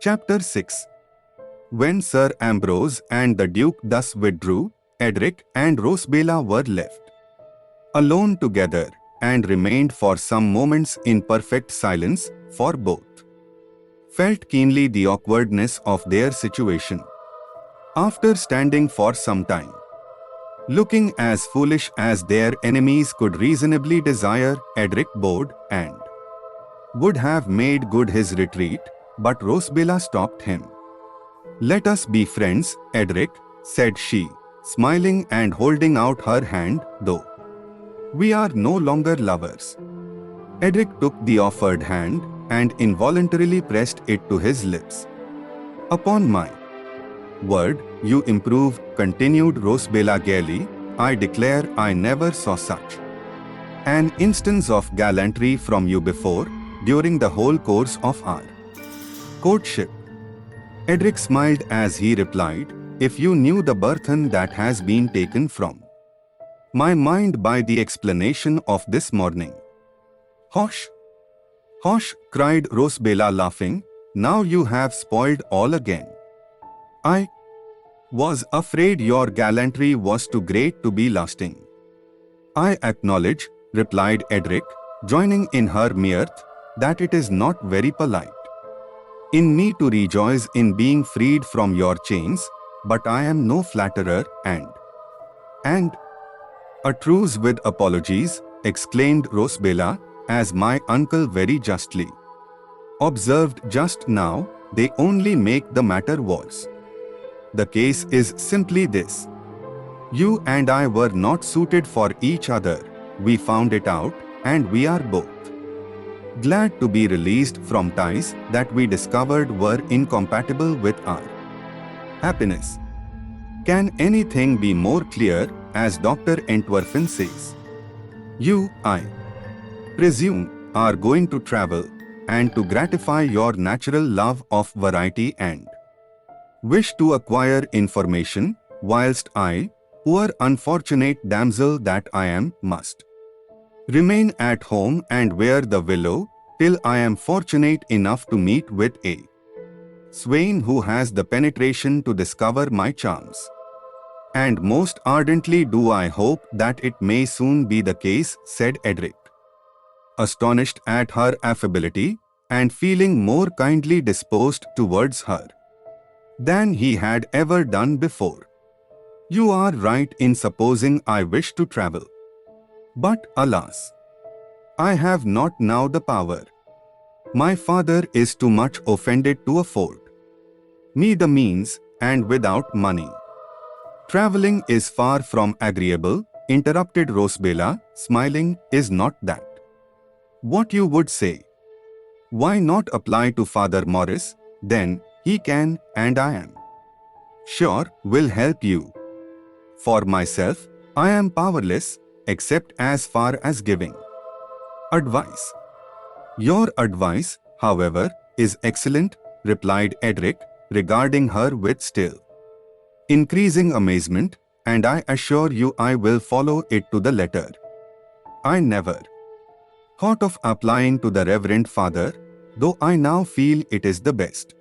Chapter 6. When Sir Ambrose and the Duke thus withdrew, Edric and Rosabella were left alone together and remained for some moments in perfect silence, for both felt keenly the awkwardness of their situation. After standing for some time, looking as foolish as their enemies could reasonably desire, Edric bowed and would have made good his retreat, but Rosabella stopped him. "Let us be friends, Edric," said she, smiling and holding out her hand, "though we are no longer lovers." Edric took the offered hand and involuntarily pressed it to his lips. "Upon my word, you improve," continued Rosabella gaily. "I declare I never saw such an instance of gallantry from you before, during the whole course of our courtship." Edric smiled as he replied, "If you knew the burthen that has been taken from my mind by the explanation of this morning." "Hush! Hush!" cried Rosabella, laughing. "Now you have spoiled all again. I was afraid your gallantry was too great to be lasting." "I acknowledge," replied Edric, joining in her mirth, "that it is not very polite in me to rejoice in being freed from your chains, but I am no flatterer, and a truce with apologies," exclaimed Rosabella, "as my uncle very justly observed just now, they only make the matter worse. The case is simply this. You and I were not suited for each other. We found it out, and we are both glad to be released from ties that we discovered were incompatible with our happiness. Can anything be more clear, as Dr. Entwerfen says? You, I presume, are going to travel, and to gratify your natural love of variety and wish to acquire information, whilst I, poor unfortunate damsel that I am, must remain at home and wear the willow, till I am fortunate enough to meet with a swain who has the penetration to discover my charms. And most ardently do I hope that it may soon be the case," said Edric, astonished at her affability, and feeling more kindly disposed towards her than he had ever done before. "You are right in supposing I wish to travel. But alas, I have not now the power. My father is too much offended to afford me the means, and without money traveling is far from agreeable," interrupted Rosabella, smiling. "Is not that what you would say? Why not apply to Father Morris? Then he can, and I am sure will help you. For myself, I am powerless, except as far as giving advice." "Your advice, however, is excellent," replied Edric, regarding her with still increasing amazement, "and I assure you I will follow it to the letter. I never thought of applying to the Reverend Father, though I now feel it is the best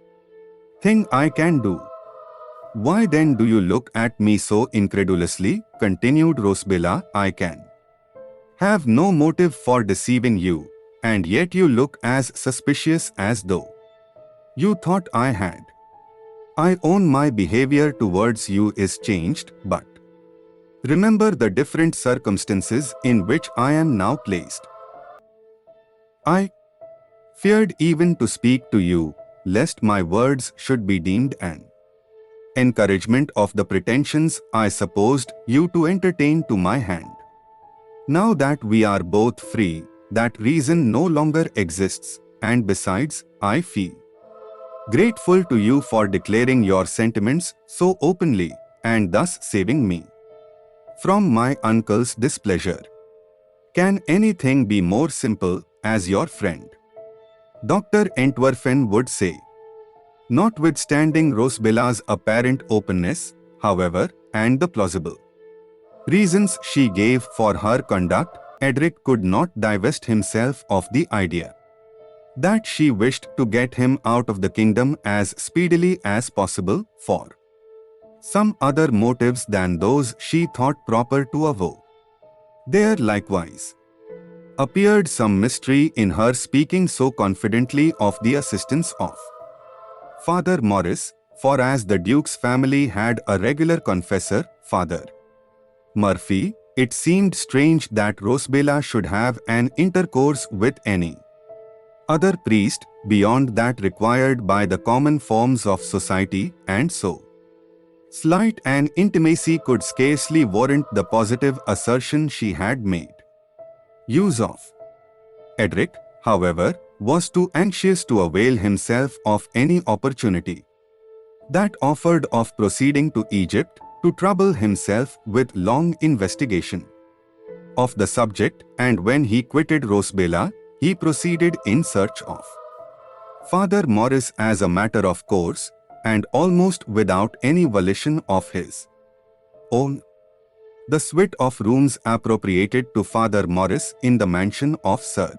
thing I can do." "Why then do you look at me so incredulously?" continued Rosabella. "I can have no motive for deceiving you, and yet you look as suspicious as though you thought I had. I own my behavior towards you is changed, but remember the different circumstances in which I am now placed. I feared even to speak to you, lest my words should be deemed an encouragement of the pretensions I supposed you to entertain to my hand. Now that we are both free, that reason no longer exists, and besides, I feel grateful to you for declaring your sentiments so openly, and thus saving me from my uncle's displeasure. Can anything be more simple, as your friend Dr. Entwerfen would say?" Notwithstanding Rosabella's apparent openness, however, and the plausible reasons she gave for her conduct, Edric could not divest himself of the idea that she wished to get him out of the kingdom as speedily as possible for some other motives than those she thought proper to avow. There likewise appeared some mystery in her speaking so confidently of the assistance of Father Morris, for as the Duke's family had a regular confessor, Father Murphy, it seemed strange that Rosabella should have an intercourse with any other priest beyond that required by the common forms of society, and so slight an intimacy could scarcely warrant the positive assertion she had made use of. Edric, however, was too anxious to avail himself of any opportunity that offered of proceeding to Egypt to trouble himself with long investigation of the subject, and when he quitted Rosabella, he proceeded in search of Father Morris as a matter of course, and almost without any volition of his own. The suite of rooms appropriated to Father Morris in the mansion of Sir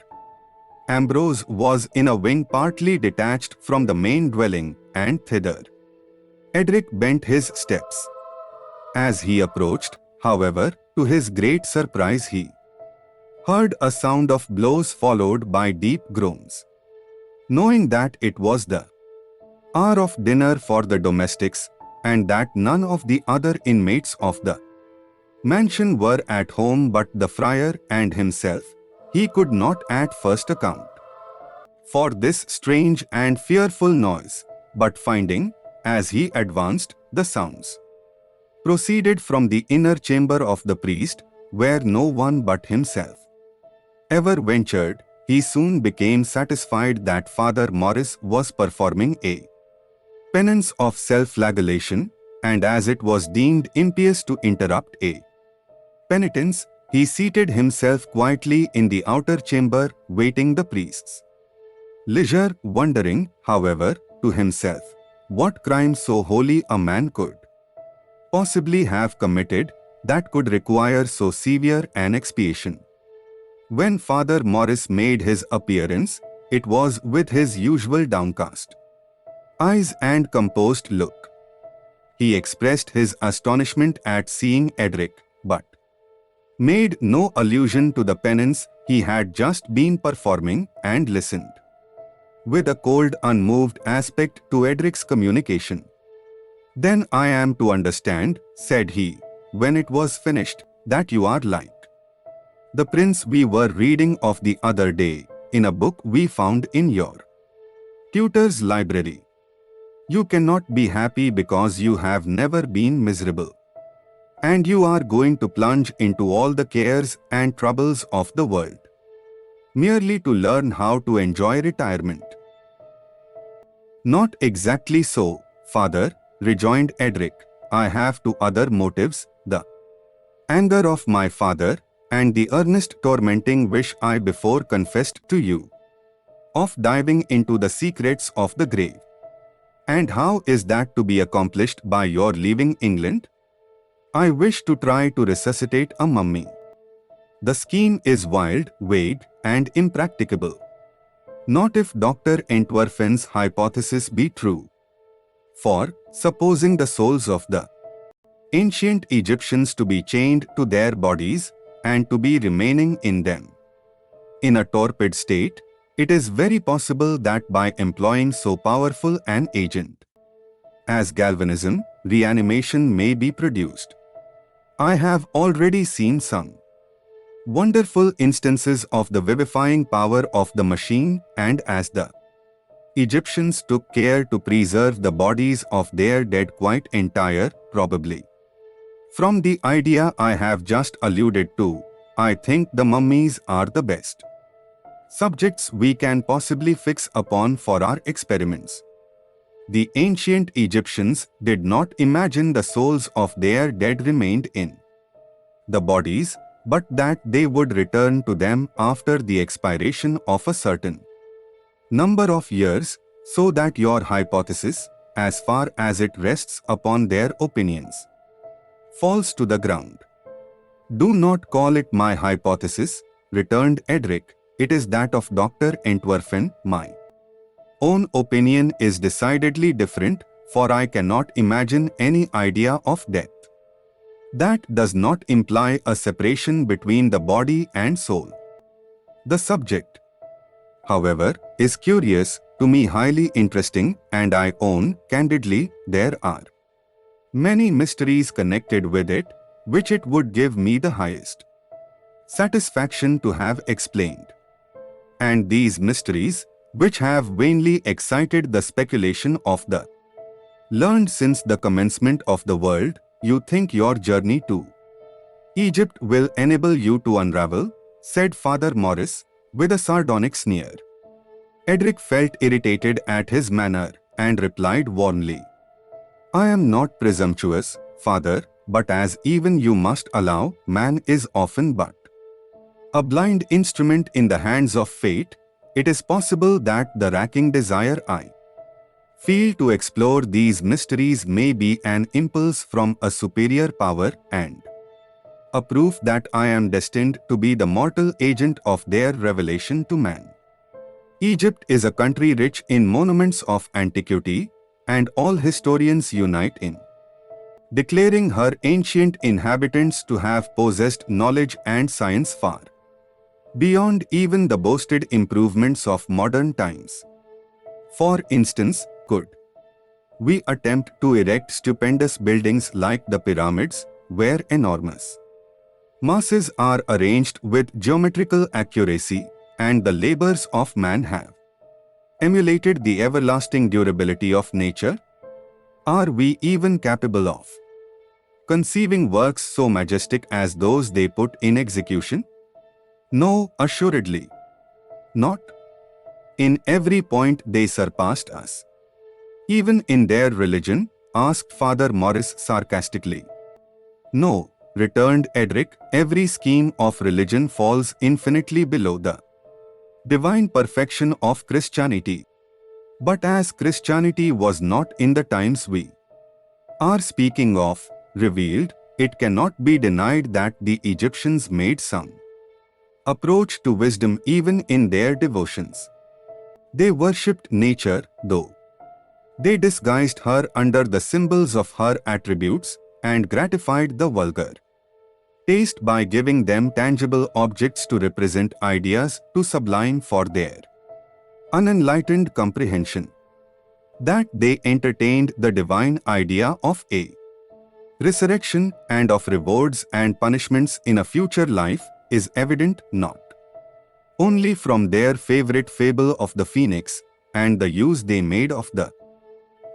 Ambrose was in a wing partly detached from the main dwelling, and thither Edric bent his steps. As he approached, however, to his great surprise he heard a sound of blows followed by deep groans. Knowing that it was the hour of dinner for the domestics, and that none of the other inmates of the mansion were at home but the friar and himself, he could not at first account for this strange and fearful noise, but finding, as he advanced, the sounds proceeded from the inner chamber of the priest, where no one but himself ever ventured, he soon became satisfied that Father Morris was performing a penance of self-flagellation, and as it was deemed impious to interrupt a penitence, he seated himself quietly in the outer chamber, waiting the priest's leisure, wondering, however, to himself, what crime so holy a man could possibly have committed that could require so severe an expiation. When Father Morris made his appearance, it was with his usual downcast eyes and composed look. He expressed his astonishment at seeing Edric, but made no allusion to the penance he had just been performing, and listened with a cold, unmoved aspect to Edric's communication. "Then I am to understand," said he, when it was finished, "that you are like the prince we were reading of the other day, in a book we found in your tutor's library. You cannot be happy because you have never been miserable, and you are going to plunge into all the cares and troubles of the world, merely to learn how to enjoy retirement." "Not exactly so, father," rejoined Edric. "I have two other motives, the anger of my father, and the earnest tormenting wish I before confessed to you, of diving into the secrets of the grave." "And how is that to be accomplished by your leaving England?" "I wish to try to resuscitate a mummy. The scheme is wild, vague, and impracticable. Not if Dr. Entwerfen's hypothesis be true. For, supposing the souls of the ancient Egyptians to be chained to their bodies, and to be remaining in them in a torpid state, it is very possible that by employing so powerful an agent as galvanism, reanimation may be produced. I have already seen some wonderful instances of the vivifying power of the machine, and as the Egyptians took care to preserve the bodies of their dead quite entire, probably from the idea I have just alluded to, I think the mummies are the best subjects we can possibly fix upon for our experiments. The ancient Egyptians did not imagine the souls of their dead remained in the bodies, but that they would return to them after the expiration of a certain number of years, so that your hypothesis, as far as it rests upon their opinions, falls to the ground." "Do not call it my hypothesis," returned Edric. it is that of Dr. Entwerfen. My own opinion is decidedly different, for I cannot imagine any idea of death. That does not imply a separation between the body and soul. The subject, however, is curious, to me highly interesting, and I own, candidly, there are many mysteries connected with it, which it would give me the highest satisfaction to have explained. And these mysteries, which have vainly excited the speculation of the learned since the commencement of the world, you think your journey to Egypt will enable you to unravel, said Father Morris, with a sardonic sneer. Edric felt irritated at his manner, and replied warmly, I am not presumptuous, Father, but as even you must allow, man is often but a blind instrument in the hands of fate. It is possible that the racking desire I feel to explore these mysteries may be an impulse from a superior power and a proof that I am destined to be the mortal agent of their revelation to man. Egypt is a country rich in monuments of antiquity, and all historians unite in declaring her ancient inhabitants to have possessed knowledge and science far beyond even the boasted improvements of modern times. For instance, could we attempt to erect stupendous buildings like the pyramids, where enormous masses are arranged with geometrical accuracy, and the labors of man have emulated the everlasting durability of nature? Are we even capable of conceiving works so majestic as those they put in execution? No, assuredly not. In every point they surpassed us. Even in their religion? Asked Father Morris sarcastically. No, returned Edric, every scheme of religion falls infinitely below the divine perfection of Christianity. But as Christianity was not in the times we are speaking of revealed, it cannot be denied that the Egyptians made some approach to wisdom even in their devotions. They worshipped nature, though they disguised her under the symbols of her attributes, and gratified the vulgar taste by giving them tangible objects to represent ideas too sublime for their unenlightened comprehension. That they entertained the divine idea of a resurrection and of rewards and punishments in a future life is evident not only from their favorite fable of the phoenix and the use they made of the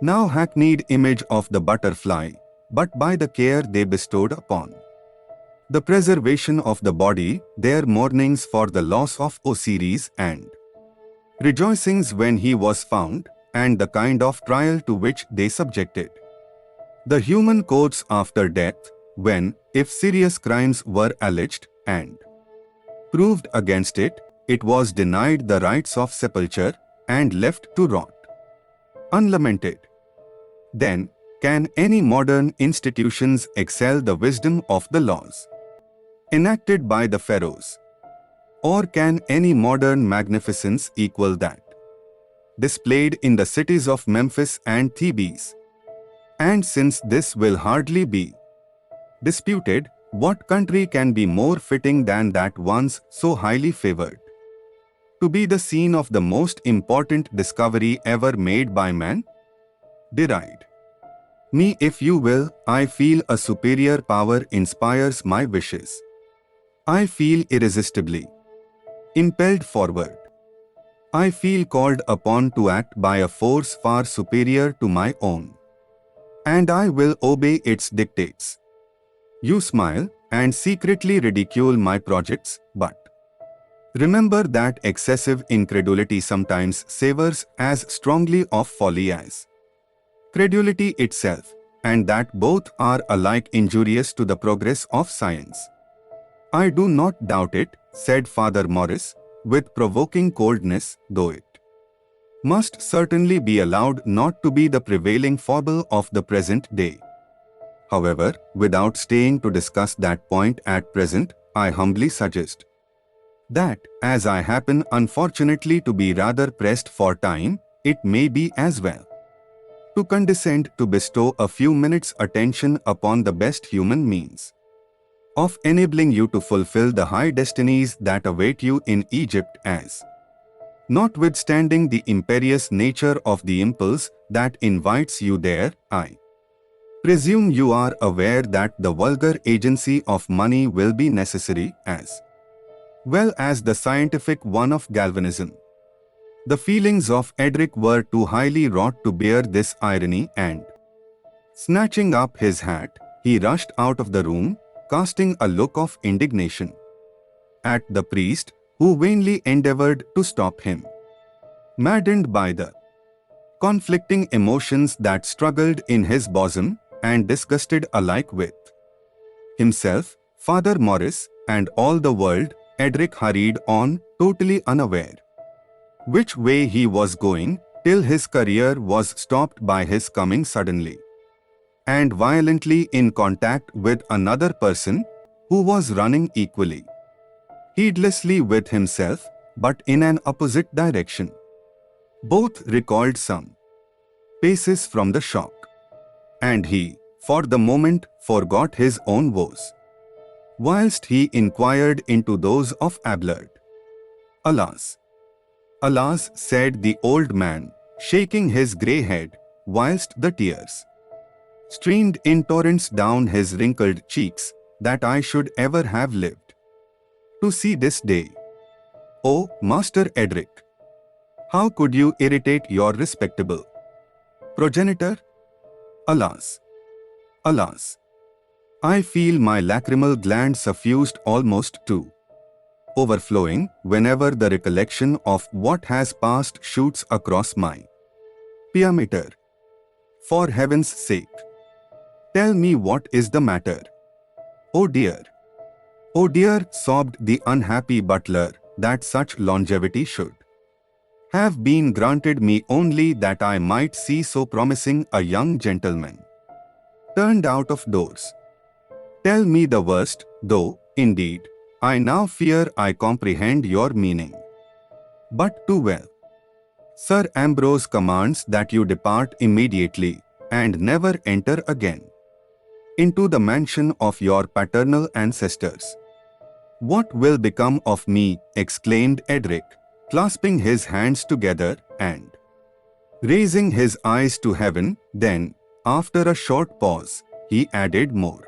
now hackneyed image of the butterfly, but by the care they bestowed upon the preservation of the body, their mournings for the loss of Osiris and rejoicings when he was found, and the kind of trial to which they subjected the human courts after death, when, if serious crimes were alleged and proved against it, it was denied the rights of sepulture and left to rot unlamented. Then, can any modern institutions excel the wisdom of the laws enacted by the pharaohs? Or can any modern magnificence equal that displayed in the cities of Memphis and Thebes? And since this will hardly be disputed, what country can be more fitting than that once so highly favored to be the scene of the most important discovery ever made by man? Deride me if you will. I feel a superior power inspires my wishes. I feel irresistibly impelled forward. I feel called upon to act by a force far superior to my own, and I will obey its dictates. You smile and secretly ridicule my projects, but remember that excessive incredulity sometimes savors as strongly of folly as credulity itself, and that both are alike injurious to the progress of science. I do not doubt it, said Father Morris, with provoking coldness, though it must certainly be allowed not to be the prevailing fable of the present day. However, without staying to discuss that point at present, I humbly suggest That, as I happen unfortunately to be rather pressed for time, it may be as well to condescend to bestow a few minutes' attention upon the best human means of enabling you to fulfill the high destinies that await you in Egypt, as, notwithstanding the imperious nature of the impulse that invites you there, I presume you are aware that the vulgar agency of money will be necessary as well as the scientific one of galvanism. The feelings of Edric were too highly wrought to bear this irony, and, snatching up his hat, he rushed out of the room, casting a look of indignation at the priest, who vainly endeavored to stop him. Maddened by the conflicting emotions that struggled in his bosom, and disgusted alike with himself, Father Morris, and all the world, Edric hurried on, totally unaware which way he was going, till his career was stopped by his coming suddenly and violently in contact with another person who was running equally heedlessly with himself, but in an opposite direction. Both recoiled some paces from the shock, and he, for the moment, forgot his own woes, whilst he inquired into those of Abelard. Alas! Alas, said the old man, shaking his grey head, whilst the tears streamed in torrents down his wrinkled cheeks, that I should ever have lived to see this day. Oh, Master Edric! How could you irritate your respectable progenitor? Alas! Alas! I feel my lacrimal gland suffused almost to overflowing whenever the recollection of what has passed shoots across my piameter. For heaven's sake, tell me what is the matter. Oh dear, sobbed the unhappy butler, that such longevity should have been granted me only that I might see so promising a young gentleman turned out of doors. Tell me the worst, though, indeed, I now fear I comprehend your meaning but too well. Sir Ambrose commands that you depart immediately, and never enter again into the mansion of your paternal ancestors. What will become of me? Exclaimed Edric, clasping his hands together and raising his eyes to heaven. Then, after a short pause, he added more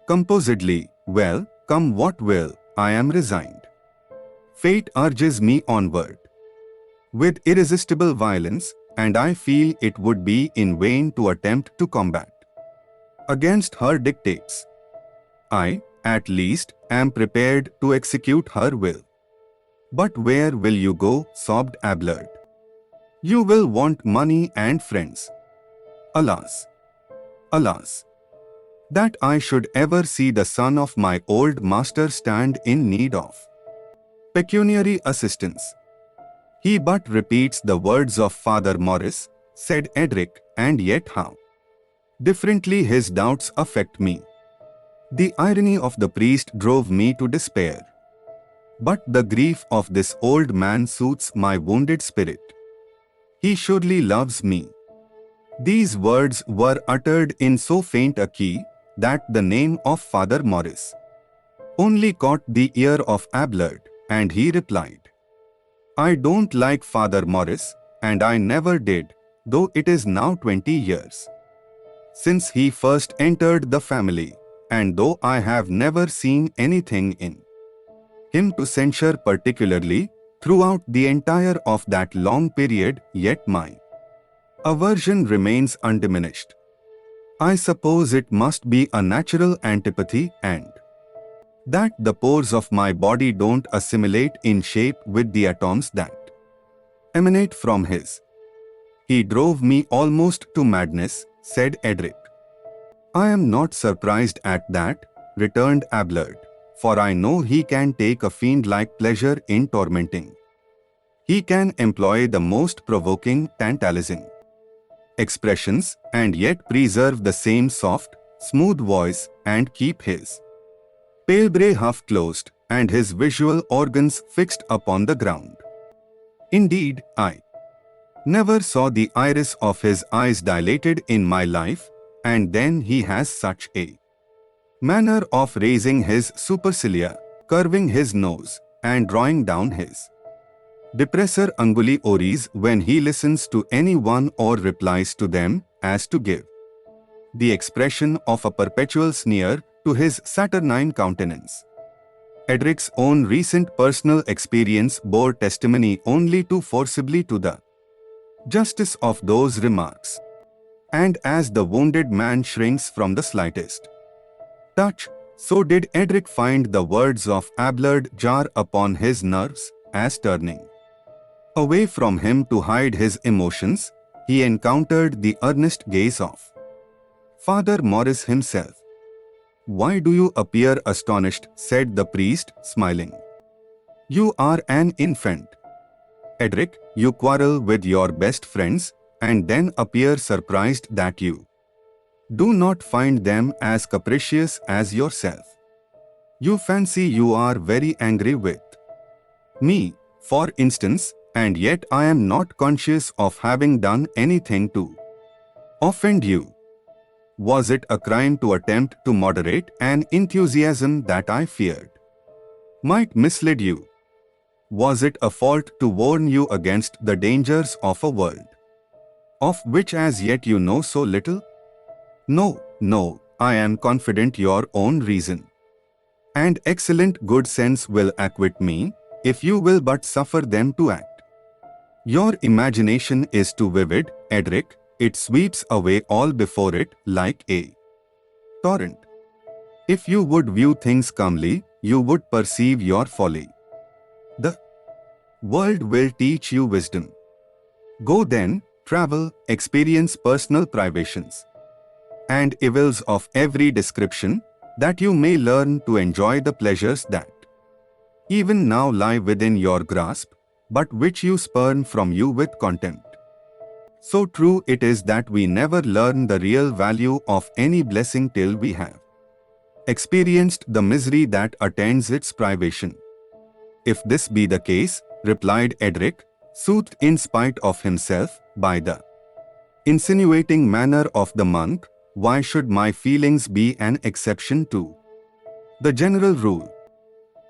composedly, well, come what will, I am resigned. Fate urges me onward with irresistible violence, and I feel it would be in vain to attempt to combat against her dictates. I, at least, am prepared to execute her will. But where will you go? Sobbed Abelard. You will want money and friends. Alas! Alas! That I should ever see the son of my old master stand in need of pecuniary assistance. He but repeats the words of Father Morris, said Edric, and yet how differently his doubts affect me. The irony of the priest drove me to despair. But the grief of this old man soothes my wounded spirit. He surely loves me. These words were uttered in so faint a key that the name of Father Morris only caught the ear of Abelard, and he replied, I don't like Father Morris, and I never did, though it is now 20 years since he first entered the family, and though I have never seen anything in him to censure particularly throughout the entire of that long period, yet my aversion remains undiminished. I suppose it must be a natural antipathy, and that the pores of my body don't assimilate in shape with the atoms that emanate from his. He drove me almost to madness, said Edric. I am not surprised at that, returned Abelard, for I know he can take a fiend-like pleasure in tormenting. He can employ the most provoking, tantalizing expressions, and yet preserve the same soft, smooth voice, and keep his Palebray half closed, and his visual organs fixed upon the ground. Indeed, I never saw the iris of his eyes dilated in my life, and then he has such a manner of raising his supercilia, curving his nose, and drawing down his depressor anguli oris when he listens to anyone or replies to them, as to give the expression of a perpetual sneer to his saturnine countenance. Edric's own recent personal experience bore testimony only too forcibly to the justice of those remarks. And as the wounded man shrinks from the slightest touch, so did Edric find the words of Abelard jar upon his nerves, as turning away from him to hide his emotions, he encountered the earnest gaze of Father Morris himself. "Why do you appear astonished?" said the priest, smiling. "You are an infant, Edric. You quarrel with your best friends, and then appear surprised that you do not find them as capricious as yourself. You fancy you are very angry with me, for instance, and yet I am not conscious of having done anything to offend you. Was it a crime to attempt to moderate an enthusiasm that I feared might mislead you? Was it a fault to warn you against the dangers of a world of which as yet you know so little? No, no, I am confident your own reason and excellent good sense will acquit me, if you will but suffer them to act. Your imagination is too vivid, Edric. It sweeps away all before it like a torrent. If you would view things calmly, you would perceive your folly. The world will teach you wisdom. Go then, travel, experience personal privations and evils of every description, that you may learn to enjoy the pleasures that even now lie within your grasp, but which you spurn from you with contempt. So true it is that we never learn the real value of any blessing till we have experienced the misery that attends its privation." "If this be the case," replied Edric, soothed in spite of himself by the insinuating manner of the monk, "why should my feelings be an exception to the general rule?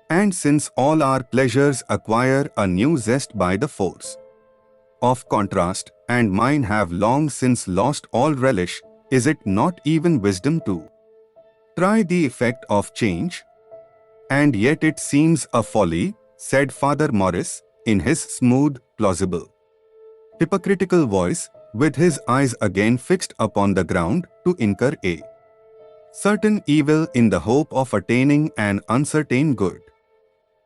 And since all our pleasures acquire a new zest by the force of contrast, and mine have long since lost all relish, is it not even wisdom to try the effect of change? And yet it seems a folly," said Father Morris, in his smooth, plausible, hypocritical voice, with his eyes again fixed upon the ground, "to incur a certain evil in the hope of attaining an uncertain good."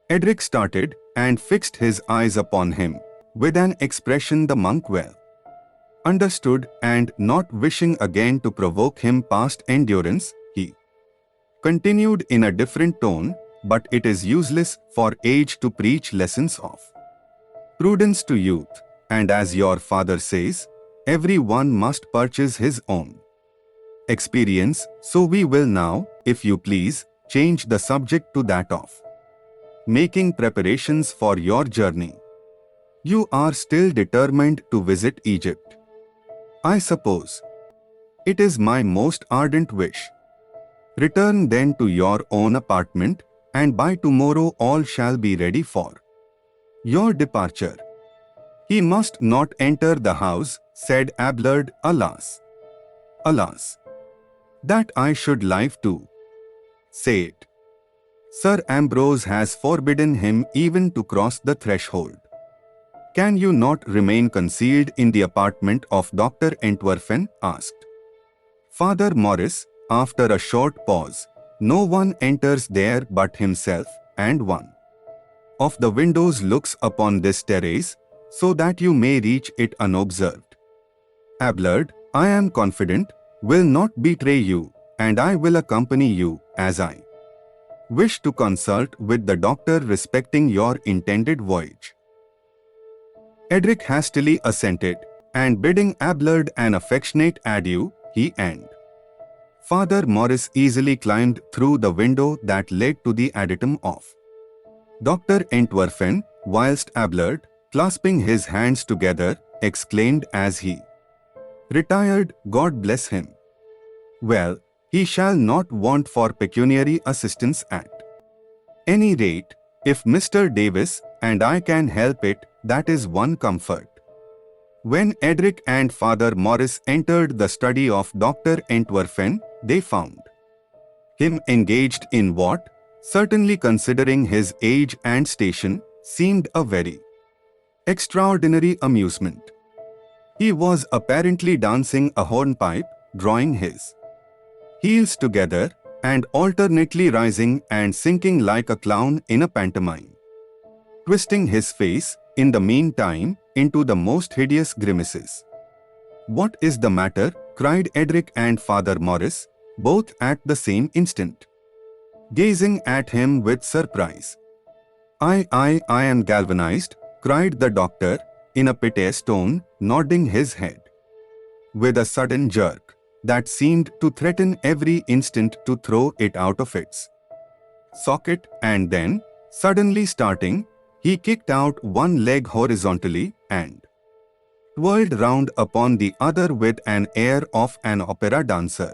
Edric started, and fixed his eyes upon him, with an expression the monk well understood, and not wishing again to provoke him past endurance, he continued in a different tone, "But it is useless for age to preach lessons of prudence to youth, and as your father says, every one must purchase his own experience, so we will now, if you please, change the subject to that of making preparations for your journey. You are still determined to visit Egypt, I suppose. It is my most ardent wish. Return then to your own apartment, and by tomorrow all shall be ready for your departure." "He must not enter the house," said Abelard. "Alas, alas, that I should live to say it. Sir Ambrose has forbidden him even to cross the threshold. Can you not remain concealed in the apartment of Dr. Entwerfen?" asked Father Morris, after a short pause. "No one enters there but himself, and one of the windows looks upon this terrace, so that you may reach it unobserved. Abelard, I am confident, will not betray you, and I will accompany you, as I wish to consult with the doctor respecting your intended voyage." Edric hastily assented, and bidding Abelard an affectionate adieu, he and Father Morris easily climbed through the window that led to the adytum of Dr. Entwerfen, whilst Abelard, clasping his hands together, exclaimed as he retired, "God bless him. Well, he shall not want for pecuniary assistance at any rate. If Mr. Davis and I can help it, that is one comfort." When Edric and Father Morris entered the study of Dr. Entwerfen, they found him engaged in what, certainly considering his age and station, seemed a very extraordinary amusement. He was apparently dancing a hornpipe, drawing his heels together, and alternately rising and sinking like a clown in a pantomime, twisting his face, in the meantime, into the most hideous grimaces. "What is the matter?" cried Edric and Father Morris, both at the same instant, gazing at him with surprise. I am galvanized," cried the doctor, in a piteous tone, nodding his head with a sudden jerk that seemed to threaten every instant to throw it out of its socket, and then, suddenly starting, he kicked out one leg horizontally and whirled round upon the other with an air of an opera dancer.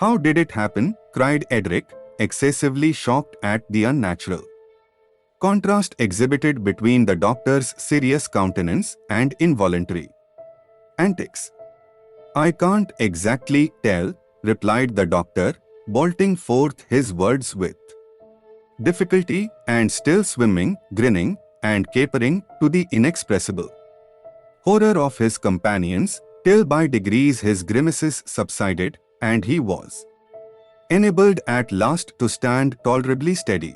"How did it happen?" cried Edric, excessively shocked at the unnatural contrast exhibited between the doctor's serious countenance and involuntary antics. "I can't exactly tell," replied the doctor, bolting forth his words with difficulty, and still swimming, grinning, and capering to the inexpressible horror of his companions, till by degrees his grimaces subsided, and he was enabled at last to stand tolerably steady.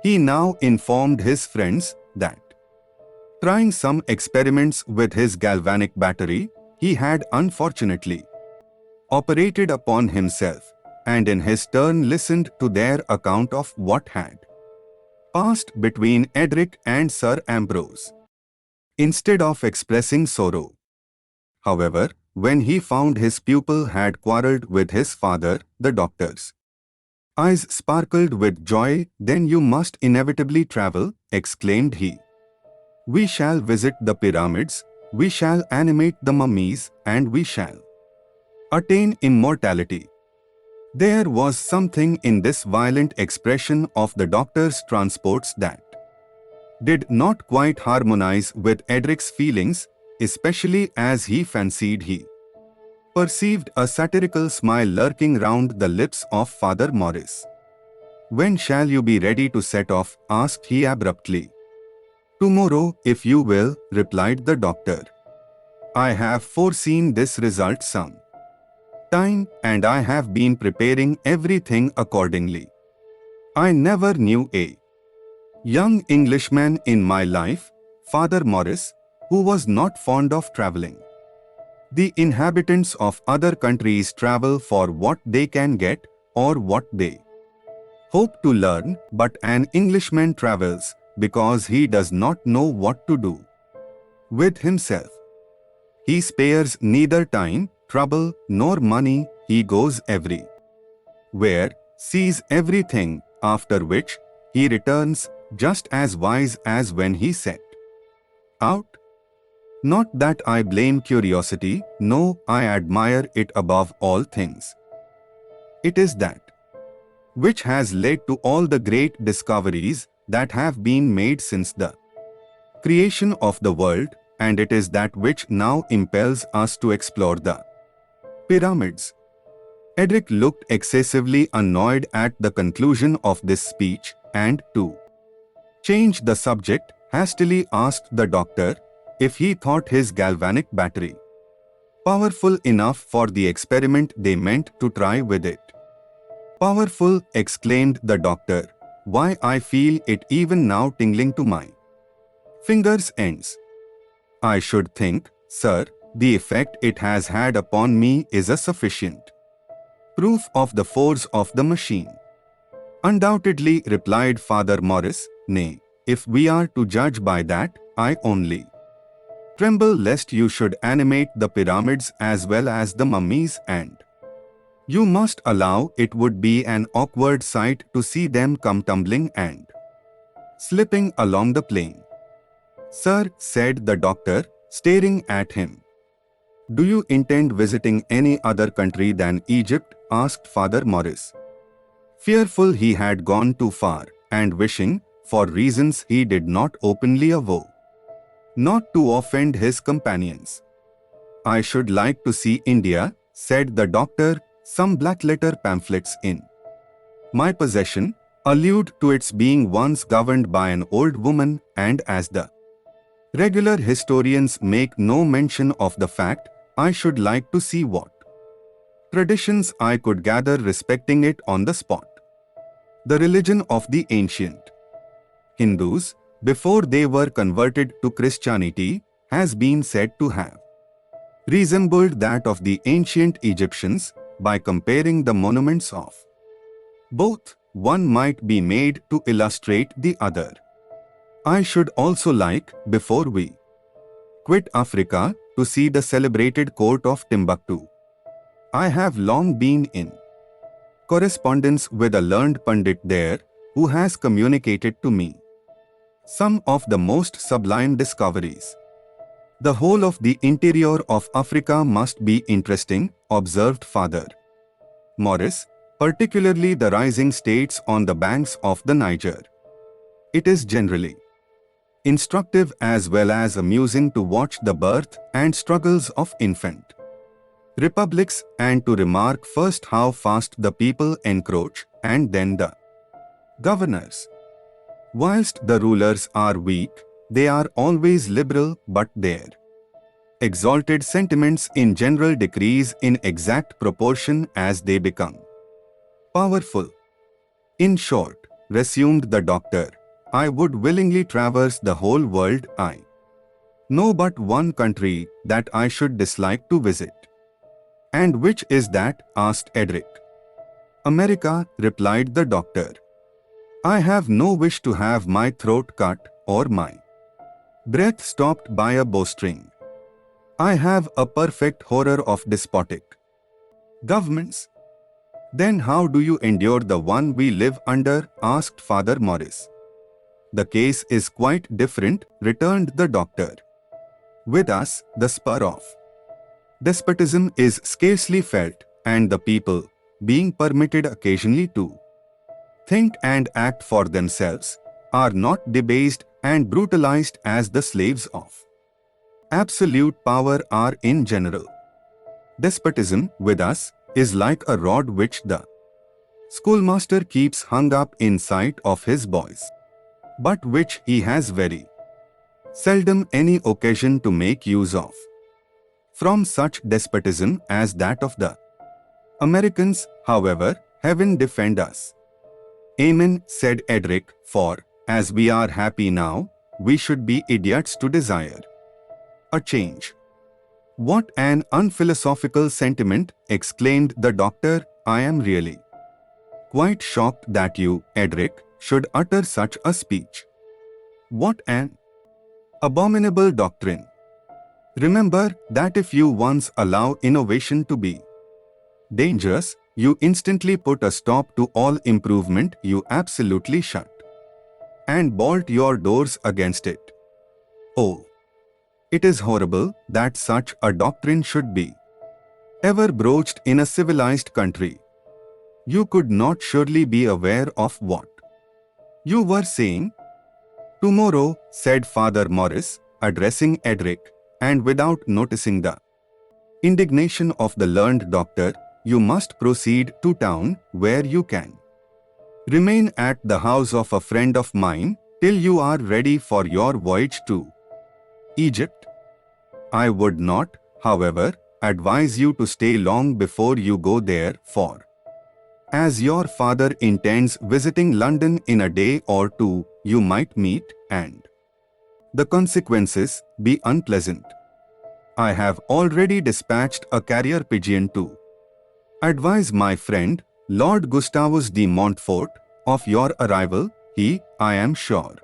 He now informed his friends that, trying some experiments with his galvanic battery, he had unfortunately operated upon himself, and in his turn listened to their account of what had passed between Edric and Sir Ambrose. Instead of expressing sorrow, however, when he found his pupil had quarrelled with his father, the doctor's eyes sparkled with joy. "Then you must inevitably travel," exclaimed he. "We shall visit the pyramids, we shall animate the mummies, and we shall attain immortality." There was something in this violent expression of the doctor's transports that did not quite harmonize with Edric's feelings, especially as he fancied he perceived a satirical smile lurking round the lips of Father Morris. "When shall you be ready to set off?" asked he abruptly. "Tomorrow, if you will," replied the doctor. "I have foreseen this result some time, and I have been preparing everything accordingly. I never knew a young Englishman in my life, Father Morris, who was not fond of travelling. The inhabitants of other countries travel for what they can get, or what they hope to learn, but an Englishman travels because he does not know what to do with himself. He spares neither time, trouble, nor money. He goes everywhere, sees everything, after which he returns just as wise as when he set out. Not that I blame curiosity, no, I admire it above all things. It is that which has led to all the great discoveries that have been made since the creation of the world, and it is that which now impels us to explore the pyramids." Edric looked excessively annoyed at the conclusion of this speech, and to change the subject, hastily asked the doctor if he thought his galvanic battery powerful enough for the experiment they meant to try with it. "Powerful," exclaimed the doctor. "Why, I feel it even now tingling to my fingers' ends. I should think, sir, the effect it has had upon me is a sufficient proof of the force of the machine." "Undoubtedly," replied Father Morris. "Nay, if we are to judge by that, I only tremble lest you should animate the pyramids as well as the mummies, and You must allow it would be an awkward sight to see them come tumbling and slipping along the plain. Sir, said the doctor, staring at him. Do you intend visiting any other country than Egypt? Asked Father Morris. Fearful he had gone too far, and wishing, for reasons he did not openly avow, not to offend his companions. I should like to see India, said the doctor, some black-letter pamphlets in my possession allude to its being once governed by an old woman, and as the regular historians make no mention of the fact, I should like to see what traditions I could gather respecting it on the spot. The religion of the ancient Hindus, before they were converted to Christianity, has been said to have resembled that of the ancient Egyptians by comparing the monuments of both. One might be made to illustrate the other. I should also like, before we quit Africa, to see the celebrated court of Timbuktu. I have long been in correspondence with a learned Pandit there, who has communicated to me some of the most sublime discoveries. The whole of the interior of Africa must be interesting, observed Father Morris, particularly the rising states on the banks of the Niger. It is generally instructive as well as amusing to watch the birth and struggles of infant republics, and to remark first how fast the people encroach, and then the governors. Whilst the rulers are weak, they are always liberal, but their exalted sentiments in general decrease in exact proportion as they become powerful. In short, resumed the doctor, I would willingly traverse the whole world. I know but one country that I should dislike to visit. And which is that? Asked Edric. America, replied the doctor. I have no wish to have my throat cut or my breath stopped by a bowstring. I have a perfect horror of despotic governments. Then how do you endure the one we live under? Asked Father Morris. The case is quite different, returned the doctor. With us, the spur of despotism is scarcely felt, and the people, being permitted occasionally to think and act for themselves, are not debased and brutalized as the slaves of absolute power are in general. Despotism, with us, is like a rod which the schoolmaster keeps hung up in sight of his boys, but which he has very seldom any occasion to make use of. From such despotism as that of the Americans, however, heaven defend us. Amen, said Edric, for, as we are happy now, we should be idiots to desire a change. What an unphilosophical sentiment, exclaimed the doctor. I am really quite shocked that you, Edric, should utter such a speech. What an abominable doctrine! Remember that if you once allow innovation to be dangerous, you instantly put a stop to all improvement. You absolutely shut and bolt your doors against it. Oh, it is horrible that such a doctrine should be ever broached in a civilized country. You could not surely be aware of what you were saying. Tomorrow, said Father Morris, addressing Edric, and without noticing the indignation of the learned doctor, you must proceed to town, where you can remain at the house of a friend of mine till you are ready for your voyage to Egypt. I would not, however, advise you to stay long before you go there, for as your father intends visiting London in a day or two, you might meet, and the consequences be unpleasant. I have already dispatched a carrier pigeon to advise my friend, Lord Gustavus de Montfort, of your arrival. He, I am sure,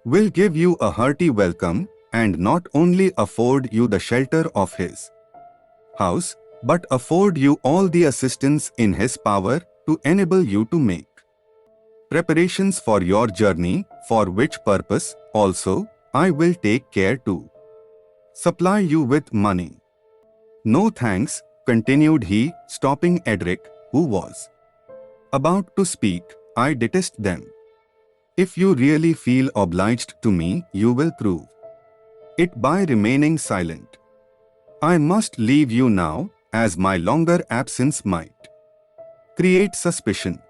will give you a hearty welcome, and not only afford you the shelter of his house, but afford you all the assistance in his power to enable you to make preparations for your journey, for which purpose, also, I will take care to supply you with money. No thanks, continued he, stopping Edric, who was about to speak. I detest them. If you really feel obliged to me, you will prove it by remaining silent. I must leave you now, as my longer absence might create suspicion.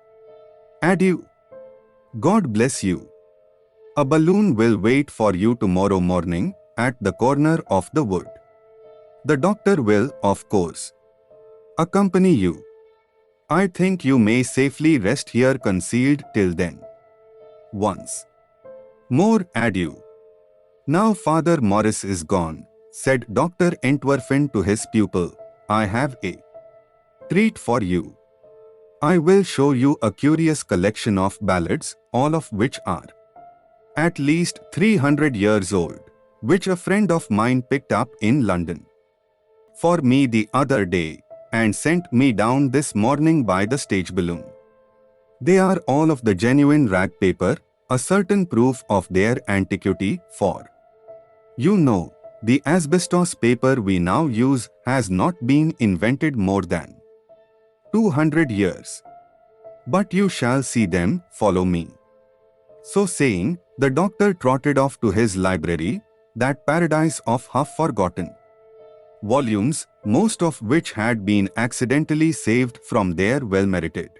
Adieu. God bless you. A balloon will wait for you tomorrow morning at the corner of the wood. The doctor will, of course, accompany you. I think you may safely rest here concealed till then. Once more adieu. Now Father Morris is gone, said Dr. Entwerfen to his pupil. I have a treat for you. I will show you a curious collection of ballads, all of which are at least 300 years old, which a friend of mine picked up in London for me the other day and sent me down this morning by the stage balloon. They are all of the genuine rag paper, a certain proof of their antiquity, for you know, the asbestos paper we now use has not been invented more than 200 years. But you shall see them, follow me. So saying, the doctor trotted off to his library, that paradise of half-forgotten volumes, most of which had been accidentally saved from their well-merited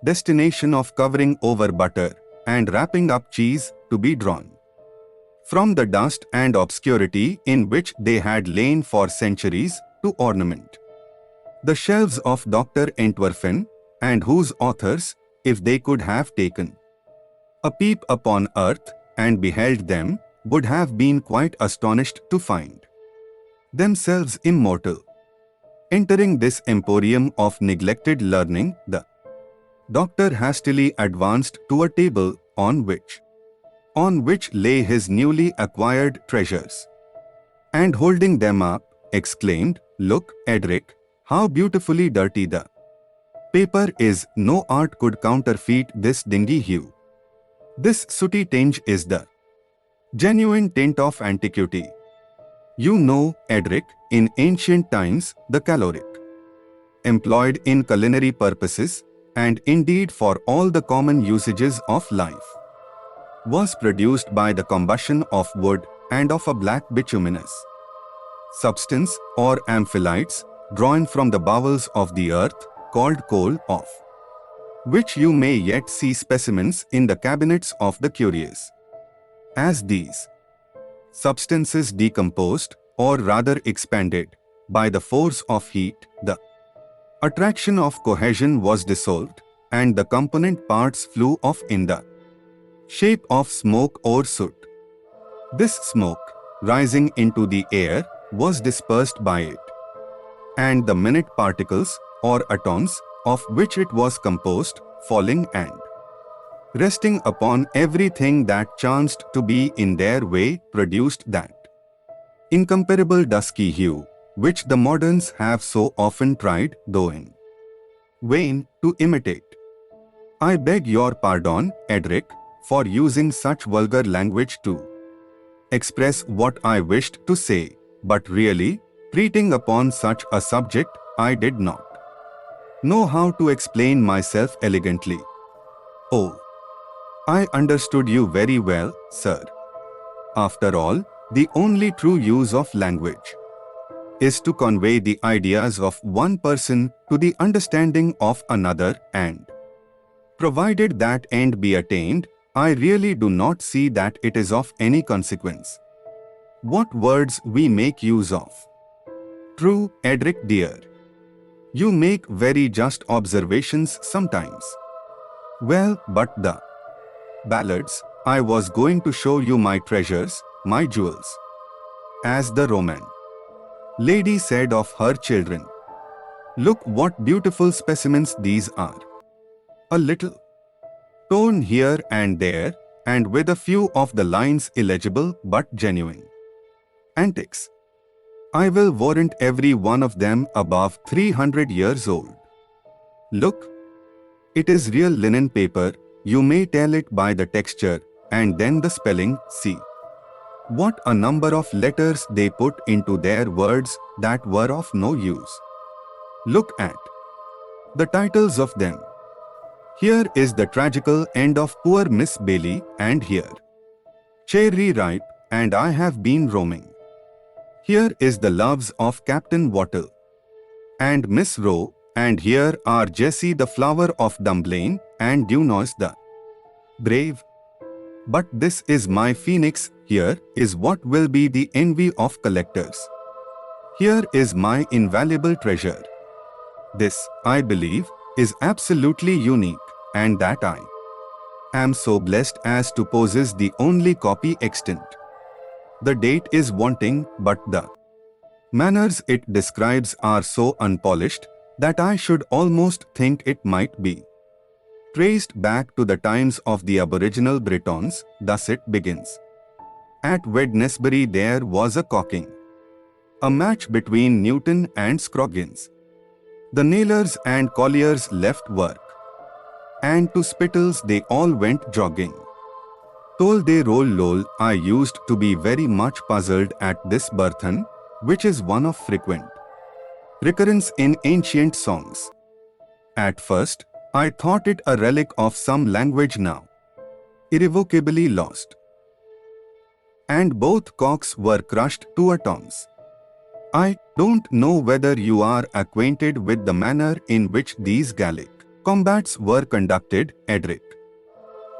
destination of covering over butter and wrapping up cheese, to be drawn from the dust and obscurity in which they had lain for centuries, to ornament the shelves of Dr. Entwerfen, and whose authors, if they could have taken a peep upon earth and beheld them, would have been quite astonished to find themselves immortal. Entering this emporium of neglected learning, the doctor hastily advanced to a table on which lay his newly acquired treasures, and holding them up, exclaimed, Look, Edric, how beautifully dirty the paper is. No art could counterfeit this dingy hue. This sooty tinge is the genuine tint of antiquity. You know, Edric, in ancient times, the caloric employed in culinary purposes, and indeed for all the common usages of life, was produced by the combustion of wood and of a black bituminous substance, or amphilites, drawn from the bowels of the earth, called coal, of which you may yet see specimens in the cabinets of the curious. As these substances decomposed, or rather expanded, by the force of heat, the attraction of cohesion was dissolved, and the component parts flew off in the shape of smoke or soot. This smoke, rising into the air, was dispersed by it, and the minute particles, or atoms, of which it was composed, falling and resting upon everything that chanced to be in their way, produced that incomparable dusky hue, which the moderns have so often tried, though in vain, to imitate. I beg your pardon, Edric, for using such vulgar language to express what I wished to say, but really, treating upon such a subject, I did not know how to explain myself elegantly. Oh, I understood you very well, sir. After all, the only true use of language is to convey the ideas of one person to the understanding of another, and provided that end be attained, I really do not see that it is of any consequence what words we make use of. True, Edric dear. You make very just observations sometimes. Well, but the ballads, I was going to show you my treasures, my jewels, as the Roman lady said of her children. Look what beautiful specimens these are. A little torn here and there, and with a few of the lines illegible but genuine antics. I will warrant every one of them above 300 years old. Look, it is real linen paper, you may tell it by the texture, and then the spelling, see. What a number of letters they put into their words that were of no use. Look at the titles of them. Here is the tragical end of poor Miss Bailey, and here, Cherry Ripe, and I have been roaming. Here is the loves of Captain Wattle and Miss Rowe, and here are Jessie the flower of Dunblane and Dunois the brave. But this is my phoenix, here is what will be the envy of collectors. Here is my invaluable treasure. This, I believe, is absolutely unique, and that I am so blessed as to possess the only copy extant. The date is wanting, but the manners it describes are so unpolished that I should almost think it might be traced back to the times of the aboriginal Britons. Thus it begins. At Wednesbury there was a cocking, a match between Newton and Scroggins. The nailers and colliers left work, and to Spittles they all went jogging. Tol de roll lol. I used to be very much puzzled at this burthen, which is one of frequent recurrence in ancient songs. At first, I thought it a relic of some language now irrevocably lost, and both cocks were crushed to atoms. I don't know whether you are acquainted with the manner in which these Gallic combats were conducted, Edric.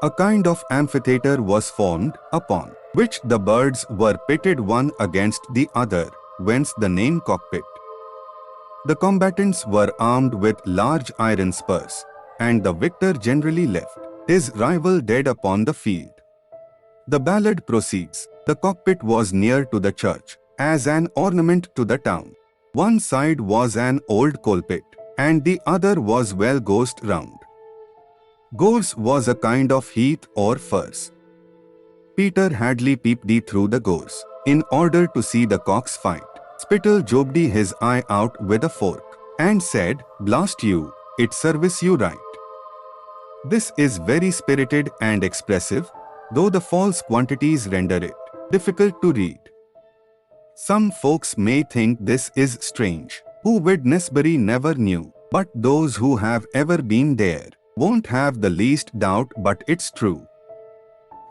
A kind of amphitheatre was formed, upon which the birds were pitted one against the other, whence the name cockpit. The combatants were armed with large iron spurs, and the victor generally left his rival dead upon the field. The ballad proceeds. The cockpit was near to the church, as an ornament to the town. One side was an old coal pit, and the other was well gorsed round. Gorse was a kind of heath or furze. Peter Hadley peeped through the gorse, in order to see the cocks fight. Spittle jobbed his eye out with a fork, and said, "Blast you, it serves you right." This is very spirited and expressive, though the false quantities render it difficult to read. Some folks may think this is strange, who Wednesbury never knew, but those who have ever been there won't have the least doubt but it's true.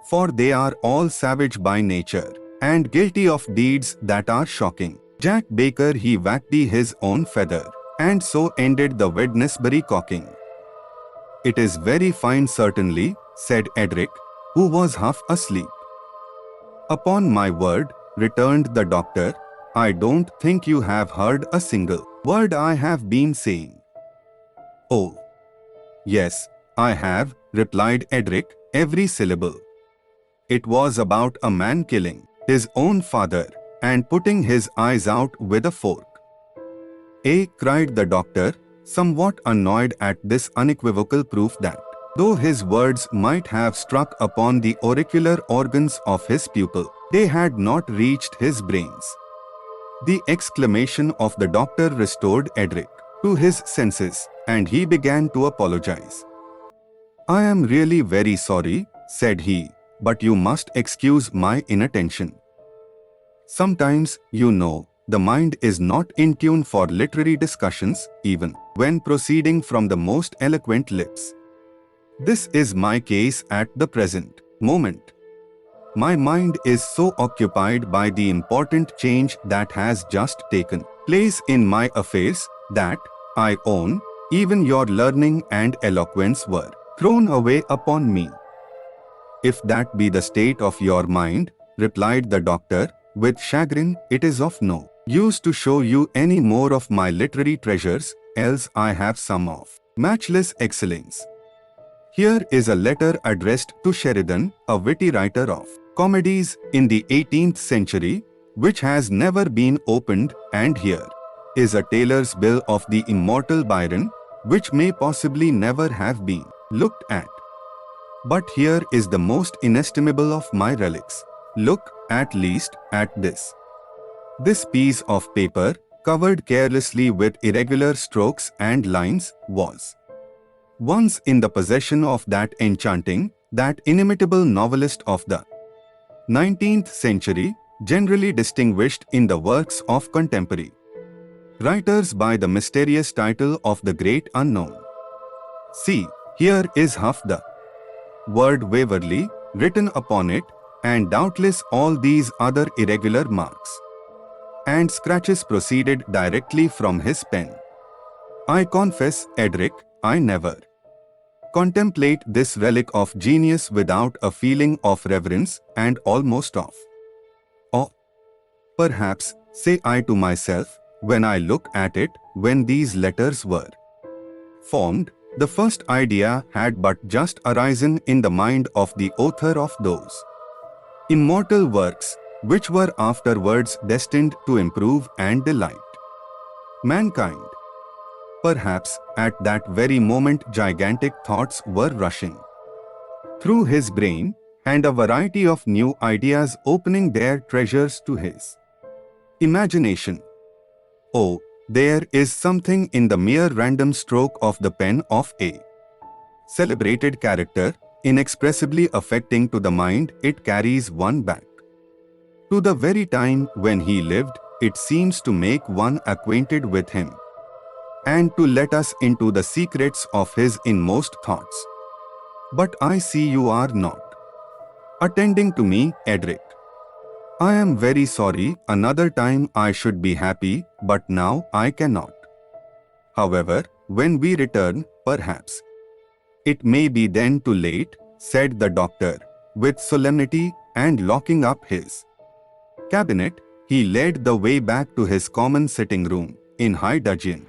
For they are all savage by nature, and guilty of deeds that are shocking. Jack Baker he whacked his own feather, and so ended the Wednesbury cocking. "It is very fine certainly," said Edric, who was half asleep. "Upon my word," returned the doctor, "I don't think you have heard a single word I have been saying." "Oh, yes, I have," replied Edric, "every syllable. It was about a man killing his own father and putting his eyes out with a fork." "Eh?" cried the doctor, somewhat annoyed at this unequivocal proof that, though his words might have struck upon the auricular organs of his pupil, they had not reached his brains. The exclamation of the doctor restored Edric to his senses, and he began to apologize. "I am really very sorry," said he, "but you must excuse my inattention. Sometimes, you know, the mind is not in tune for literary discussions, even when proceeding from the most eloquent lips. This is my case at the present moment. My mind is so occupied by the important change that has just taken place in my affairs that, I own, even your learning and eloquence were thrown away upon me." "If that be the state of your mind," replied the doctor, with chagrin, "it is of no use to show you any more of my literary treasures, else I have some of matchless excellence. Here is a letter addressed to Sheridan, a witty writer of comedies in the 18th century, which has never been opened, and here is a tailor's bill of the immortal Byron, which may possibly never have been looked at. But here is the most inestimable of my relics. Look, at least, at this." This piece of paper, covered carelessly with irregular strokes and lines, was once in the possession of that enchanting, that inimitable novelist of the 19th century, generally distinguished in the works of contemporary writers by the mysterious title of the Great Unknown. See, here is half the word Waverley written upon it, and doubtless all these other irregular marks and scratches proceeded directly from his pen. I confess, Edric, I never contemplate this relic of genius without a feeling of reverence and almost of awe. Perhaps, say I to myself, when I look at it, when these letters were formed, the first idea had but just arisen in the mind of the author of those immortal works, which were afterwards destined to improve and delight mankind. Perhaps, at that very moment gigantic thoughts were rushing through his brain, and a variety of new ideas opening their treasures to his imagination. Oh, there is something in the mere random stroke of the pen of a celebrated character, inexpressibly affecting to the mind. It carries one back to the very time when he lived. It seems to make one acquainted with him, and to let us into the secrets of his inmost thoughts. But I see you are not attending to me, Edric. I am very sorry. Another time I should be happy, but now I cannot. However, when we return, perhaps it may be then too late, said the doctor, with solemnity, and locking up his cabinet, he led the way back to his common sitting room in high dudgeon.